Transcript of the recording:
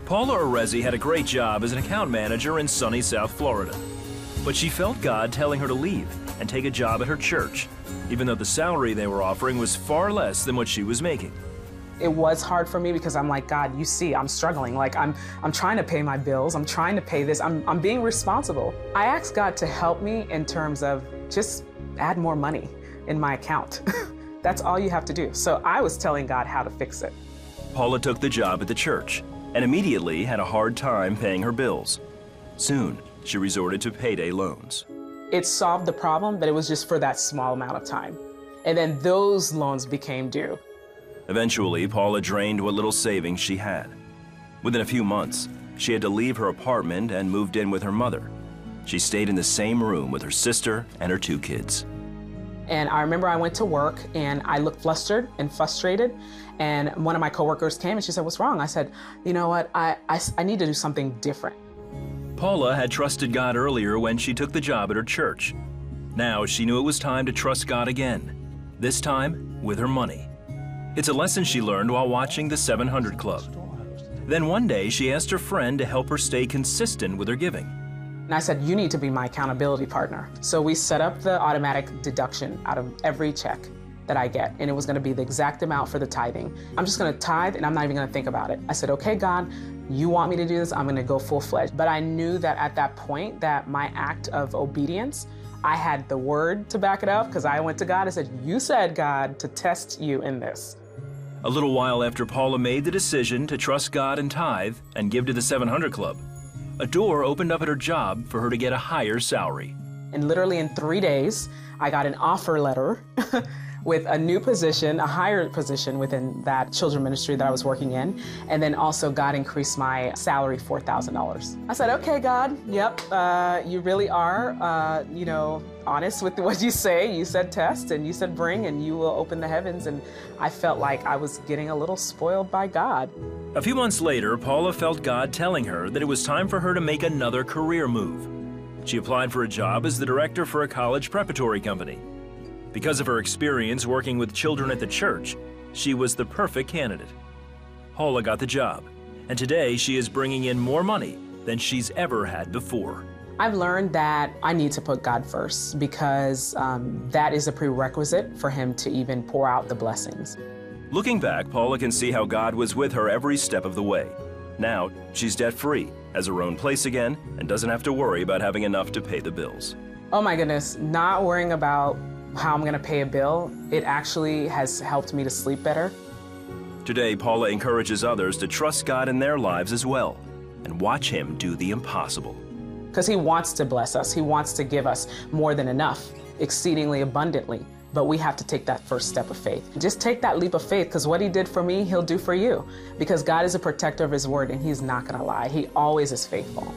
Paula Arezzi had a great job as an account manager in sunny South Florida. But she felt God telling her to leave and take a job at her church, even though the salary they were offering was far less than what she was making. It was hard for me because I'm like, God, you see, I'm struggling. Like, I'm trying to pay my bills. I'm trying to pay this. I'm being responsible. I asked God to help me in terms of just add more money in my account. That's all you have to do. So I was telling God how to fix it. Paula took the job at the church and immediately had a hard time paying her bills. Soon, she resorted to payday loans. It solved the problem, but it was just for that small amount of time. And then those loans became due. Eventually, Paula drained what little savings she had. Within a few months, she had to leave her apartment and moved in with her mother. She stayed in the same room with her sister and her 2 kids. And I remember I went to work and I looked flustered and frustrated. And one of my coworkers came and she said, "What's wrong?" I said, "You know what, I need to do something different." Paula had trusted God earlier when she took the job at her church. Now she knew it was time to trust God again, this time with her money. It's a lesson she learned while watching the 700 Club. Then one day she asked her friend to help her stay consistent with her giving. And I said, "You need to be my accountability partner." So we set up the automatic deduction out of every check that I get, and it was gonna be the exact amount for the tithing. I'm just gonna tithe and I'm not even gonna think about it. I said, "Okay, God, you want me to do this, I'm gonna go full-fledged." But I knew that at that point that my act of obedience, I had the word to back it up because I went to God and said, "You said, God, to test you in this." A little while after Paula made the decision to trust God and tithe and give to the 700 Club, a door opened up at her job for her to get a higher salary. And literally in 3 days, I got an offer letter with a new position, a higher position within that children ministry that I was working in. And then also God increased my salary $4,000. I said, "Okay, God, yep, you really are, honest with what you say. You said test and you said bring and you will open the heavens." And I felt like I was getting a little spoiled by God. A few months later, Paula felt God telling her that it was time for her to make another career move. She applied for a job as the director for a college preparatory company. Because of her experience working with children at the church, she was the perfect candidate. Paula got the job, and today she is bringing in more money than she's ever had before. I've learned that I need to put God first because that is a prerequisite for Him to even pour out the blessings. Looking back, Paula can see how God was with her every step of the way. Now, she's debt-free, has her own place again, and doesn't have to worry about having enough to pay the bills. Oh my goodness, not worrying about how I'm going to pay a bill, it actually has helped me to sleep better. Today, Paula encourages others to trust God in their lives as well and watch Him do the impossible. Because He wants to bless us. He wants to give us more than enough, exceedingly abundantly. But we have to take that first step of faith. Just take that leap of faith, because what He did for me, He'll do for you. Because God is a protector of His word and He's not going to lie. He always is faithful.